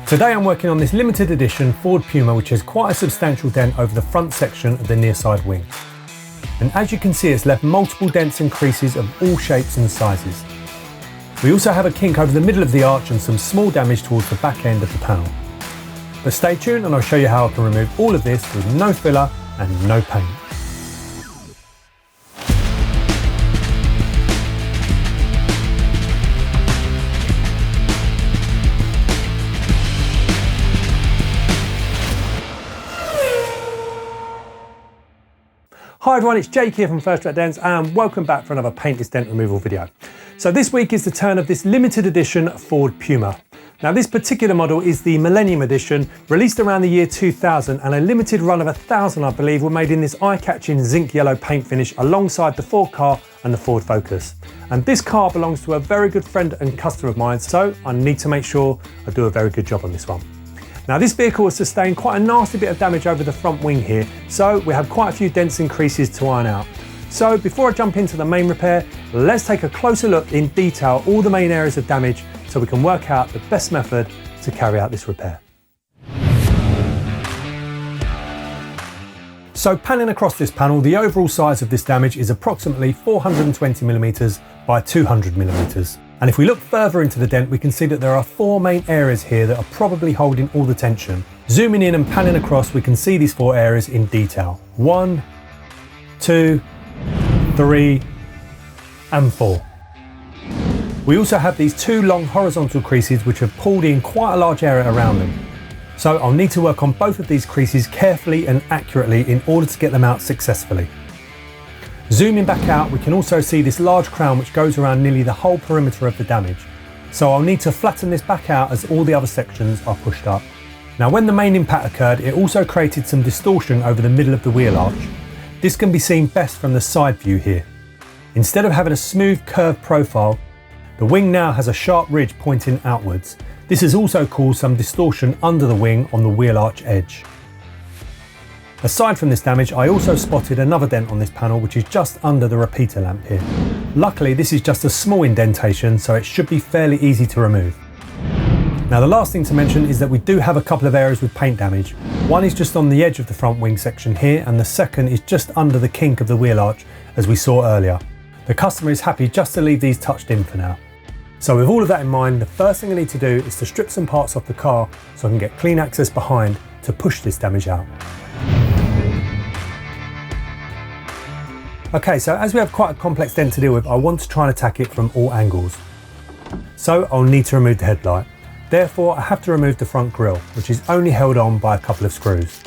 Today I'm working on this limited edition Ford Puma, which has quite a substantial dent over the front section of the near side wing. And as you can see, it's left multiple dents and creases of all shapes and sizes. We also have a kink over the middle of the arch and some small damage towards the back end of the panel. But stay tuned and I'll show you how I can remove all of this with no filler and no paint. Hi everyone, it's Jake here from First Rate Dents and welcome back for another paintless dent removal video. So this week is the turn of this limited edition Ford Puma. Now this particular model is the Millennium Edition, released around the year 2000, and a limited run of 1,000 I believe were made in this eye-catching zinc yellow paint finish alongside the Ford car and the Ford Focus. And this car belongs to a very good friend and customer of mine, so I need to make sure I do a very good job on this one. Now this vehicle has sustained quite a nasty bit of damage over the front wing here, so we have quite a few dents and creases to iron out. So before I jump into the main repair, let's take a closer look in detail at all the main areas of damage so we can work out the best method to carry out this repair. So panning across this panel, the overall size of this damage is approximately 420mm by 200mm. And if we look further into the dent, we can see that there are 4 main areas here that are probably holding all the tension. Zooming in and panning across, we can see these 4 areas in detail. 1, 2, 3, and 4. We also have these 2 long horizontal creases which have pulled in quite a large area around them. So I'll need to work on both of these creases carefully and accurately in order to get them out successfully. Zooming back out, we can also see this large crown which goes around nearly the whole perimeter of the damage. So I'll need to flatten this back out as all the other sections are pushed up. Now when the main impact occurred, it also created some distortion over the middle of the wheel arch. This can be seen best from the side view here. Instead of having a smooth curved profile, the wing now has a sharp ridge pointing outwards. This has also caused some distortion under the wing on the wheel arch edge. Aside from this damage, I also spotted another dent on this panel which is just under the repeater lamp here. Luckily this is just a small indentation, so it should be fairly easy to remove. Now the last thing to mention is that we do have a couple of areas with paint damage. One is just on the edge of the front wing section here, and the second is just under the kink of the wheel arch as we saw earlier. The customer is happy just to leave these touched in for now. So with all of that in mind, the first thing I need to do is to strip some parts off the car so I can get clean access behind to push this damage out. Okay, so as we have quite a complex dent to deal with, I want to try and attack it from all angles. So I'll need to remove the headlight. Therefore, I have to remove the front grille, which is only held on by a couple of screws.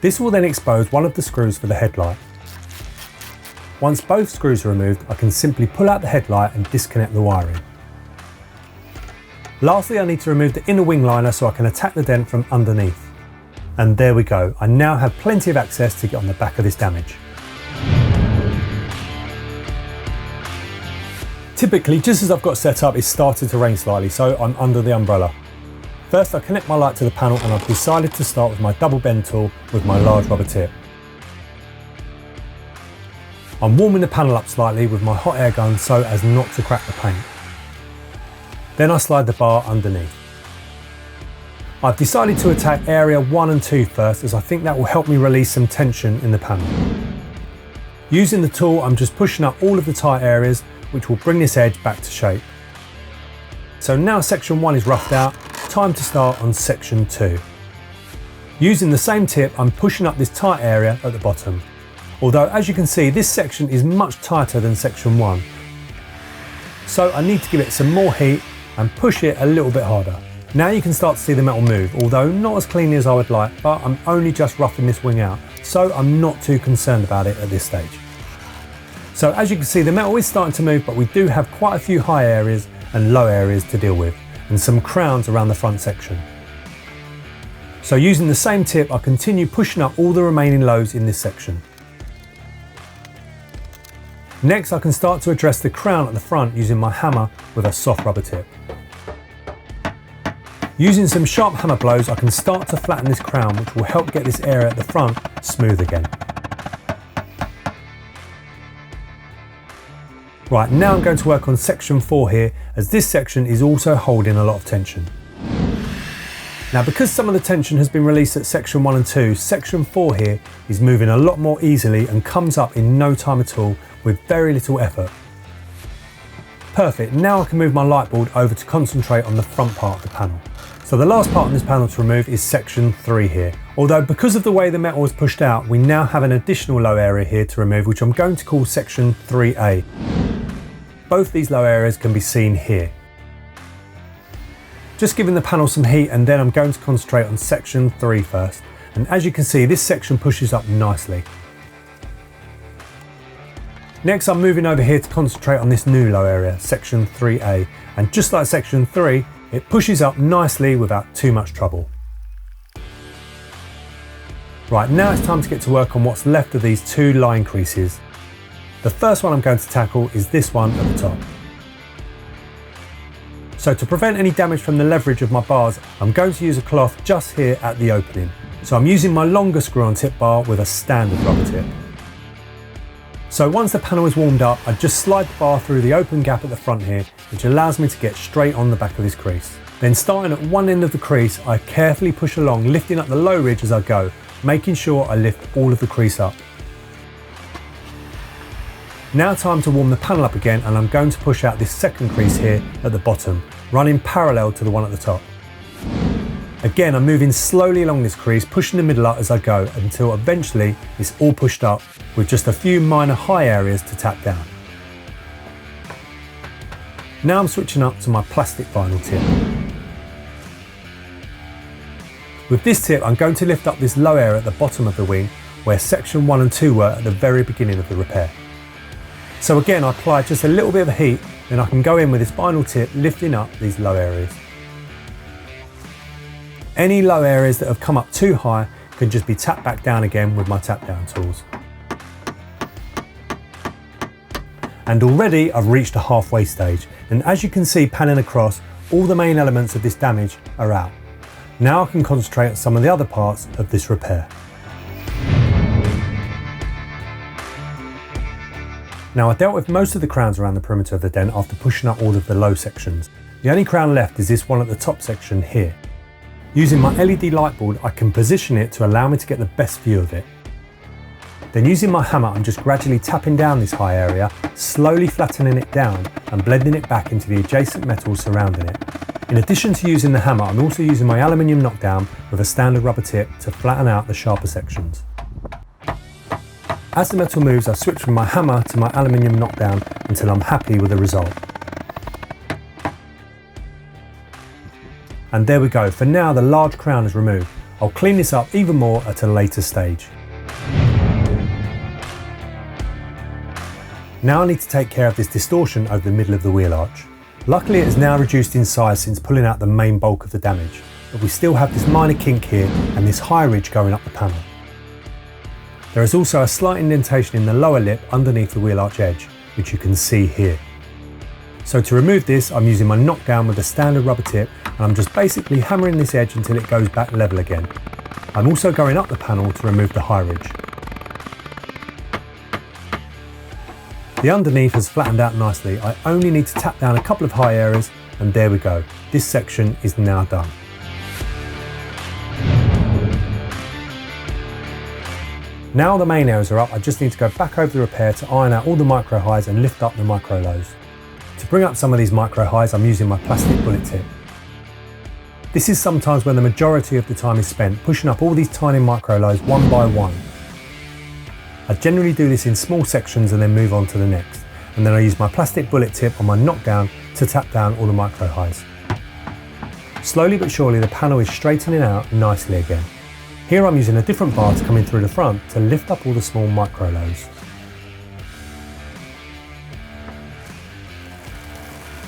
This will then expose one of the screws for the headlight. Once both screws are removed, I can simply pull out the headlight and disconnect the wiring. Lastly, I need to remove the inner wing liner so I can attack the dent from underneath. And there we go, I now have plenty of access to get on the back of this damage. Typically, just as I've got set up, it's started to rain slightly, so I'm under the umbrella. First, I connect my light to the panel and I've decided to start with my double bend tool with my large rubber tip. I'm warming the panel up slightly with my hot air gun so as not to crack the paint. Then I slide the bar underneath. I've decided to attack area 1 and 2 first, as I think that will help me release some tension in the panel. Using the tool, I'm just pushing up all of the tight areas, which will bring this edge back to shape. So now section 1 is roughed out, time to start on section 2. Using the same tip, I'm pushing up this tight area at the bottom. Although as you can see, this section is much tighter than section 1. So I need to give it some more heat and push it a little bit harder. Now you can start to see the metal move, although not as cleanly as I would like, but I'm only just roughing this wing out, so I'm not too concerned about it at this stage. So as you can see, the metal is starting to move, but we do have quite a few high areas and low areas to deal with, and some crowns around the front section. So using the same tip, I continue pushing up all the remaining lows in this section. Next, I can start to address the crown at the front using my hammer with a soft rubber tip. Using some sharp hammer blows, I can start to flatten this crown, which will help get this area at the front smooth again. Right, now I'm going to work on section 4 here, as this section is also holding a lot of tension. Now, because some of the tension has been released at section 1 and 2, section 4 here is moving a lot more easily and comes up in no time at all with very little effort. Perfect, now I can move my light board over to concentrate on the front part of the panel. So the last part on this panel to remove is section 3 here. Although because of the way the metal is pushed out, we now have an additional low area here to remove, which I'm going to call section 3A. Both these low areas can be seen here. Just giving the panel some heat, and then I'm going to concentrate on section 3 first. And as you can see, this section pushes up nicely. Next, I'm moving over here to concentrate on this new low area, section 3A. And just like section 3, it pushes up nicely without too much trouble. Right, now it's time to get to work on what's left of these two line creases. The first one I'm going to tackle is this one at the top. So to prevent any damage from the leverage of my bars, I'm going to use a cloth just here at the opening. So I'm using my longer screw-on tip bar with a standard rubber tip. So once the panel is warmed up, I just slide the bar through the open gap at the front here, which allows me to get straight on the back of this crease. Then starting at one end of the crease, I carefully push along, lifting up the low ridge as I go, making sure I lift all of the crease up. Now time to warm the panel up again, and I'm going to push out this second crease here at the bottom, running parallel to the one at the top. Again, I'm moving slowly along this crease, pushing the middle up as I go until eventually it's all pushed up with just a few minor high areas to tap down. Now I'm switching up to my plastic vinyl tip. With this tip, I'm going to lift up this low area at the bottom of the wing where section 1 and 2 were at the very beginning of the repair. So again, I apply just a little bit of heat, then I can go in with this vinyl tip, lifting up these low areas. Any low areas that have come up too high can just be tapped back down again with my tap down tools. And already I've reached a halfway stage, and as you can see panning across, all the main elements of this damage are out. Now I can concentrate on some of the other parts of this repair. Now, I dealt with most of the crowns around the perimeter of the dent after pushing up all of the low sections. The only crown left is this one at the top section here. Using my LED light board, I can position it to allow me to get the best view of it. Then using my hammer, I'm just gradually tapping down this high area, slowly flattening it down and blending it back into the adjacent metal surrounding it. In addition to using the hammer, I'm also using my aluminium knockdown with a standard rubber tip to flatten out the sharper sections. As the metal moves, I switch from my hammer to my aluminium knockdown until I'm happy with the result. And there we go, for now the large crown is removed. I'll clean this up even more at a later stage. Now I need to take care of this distortion over the middle of the wheel arch. Luckily it is now reduced in size since pulling out the main bulk of the damage, but we still have this minor kink here and this high ridge going up the panel. There is also a slight indentation in the lower lip underneath the wheel arch edge, which you can see here. So to remove this, I'm using my knockdown with a standard rubber tip, and I'm just basically hammering this edge until it goes back level again. I'm also going up the panel to remove the high ridge. The underneath has flattened out nicely. I only need to tap down a couple of high areas, and there we go. This section is now done. Now the main areas are up, I just need to go back over the repair to iron out all the micro highs and lift up the micro lows. To bring up some of these micro highs, I'm using my plastic bullet tip. This is sometimes when the majority of the time is spent pushing up all these tiny micro lows one by one. I generally do this in small sections and then move on to the next, and then I use my plastic bullet tip on my knockdown to tap down all the micro highs. Slowly but surely the panel is straightening out nicely again. Here I'm using a different bar to come in through the front to lift up all the small micro lows.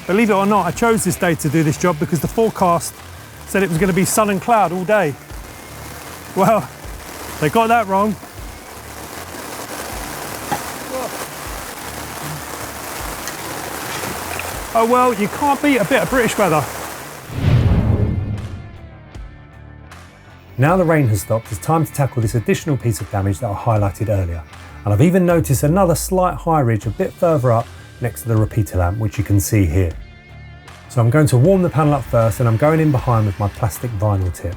Believe it or not, I chose this day to do this job because the forecast said it was going to be sun and cloud all day. Well, they got that wrong. Oh well, you can't beat a bit of British weather. Now the rain has stopped, it's time to tackle this additional piece of damage that I highlighted earlier. And I've even noticed another slight high ridge a bit further up next to the repeater lamp, which you can see here. So I'm going to warm the panel up first, and I'm going in behind with my plastic vinyl tip.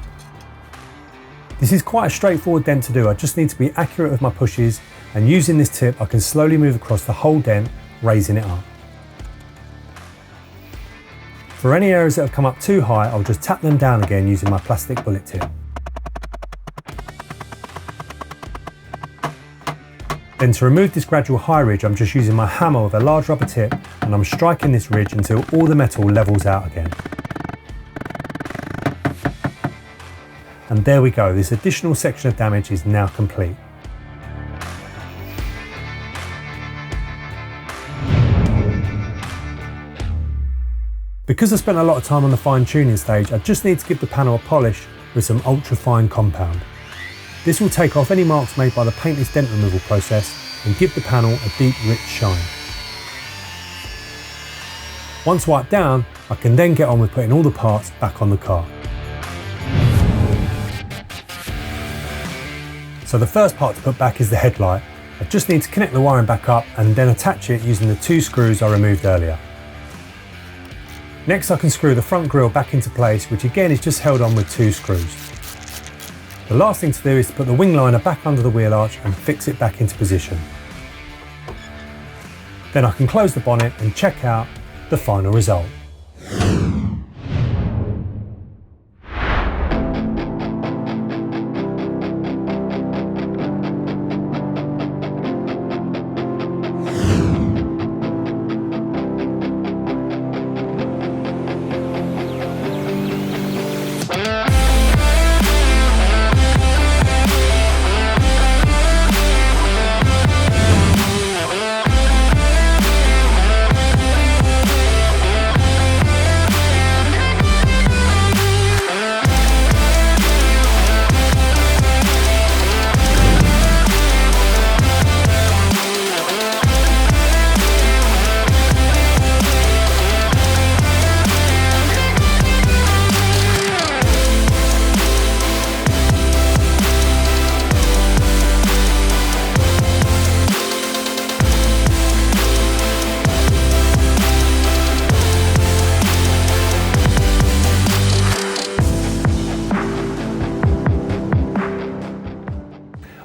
This is quite a straightforward dent to do. I just need to be accurate with my pushes, and using this tip I can slowly move across the whole dent, raising it up. For any areas that have come up too high, I'll just tap them down again using my plastic bullet tip. Then to remove this gradual high ridge, I'm just using my hammer with a large rubber tip, and I'm striking this ridge until all the metal levels out again. And there we go, this additional section of damage is now complete. Because I spent a lot of time on the fine tuning stage, I just need to give the panel a polish with some ultra fine compound. This will take off any marks made by the paintless dent removal process and give the panel a deep, rich shine. Once wiped down, I can then get on with putting all the parts back on the car. So the first part to put back is the headlight. I just need to connect the wiring back up and then attach it using the 2 screws I removed earlier. Next I can screw the front grille back into place, which again is just held on with 2 screws. The last thing to do is to put the wing liner back under the wheel arch and fix it back into position. Then I can close the bonnet and check out the final result.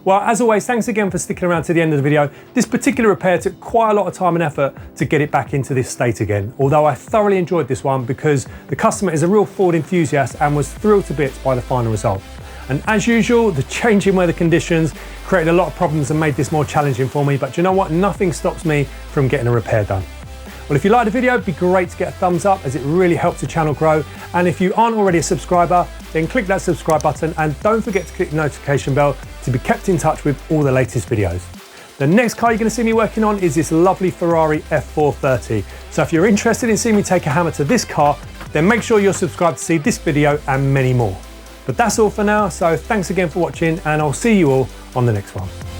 Well, as always, thanks again for sticking around to the end of the video. This particular repair took quite a lot of time and effort to get it back into this state again, although I thoroughly enjoyed this one because the customer is a real Ford enthusiast and was thrilled to bits by the final result. And as usual, the changing weather conditions created a lot of problems and made this more challenging for me, but you know what? Nothing stops me from getting a repair done. Well, if you liked the video, it'd be great to get a thumbs up as it really helps the channel grow. And if you aren't already a subscriber, then click that subscribe button and don't forget to click the notification bell to be kept in touch with all the latest videos. The next car you're going to see me working on is this lovely Ferrari F430. So if you're interested in seeing me take a hammer to this car, then make sure you're subscribed to see this video and many more. But that's all for now, so thanks again for watching and I'll see you all on the next one.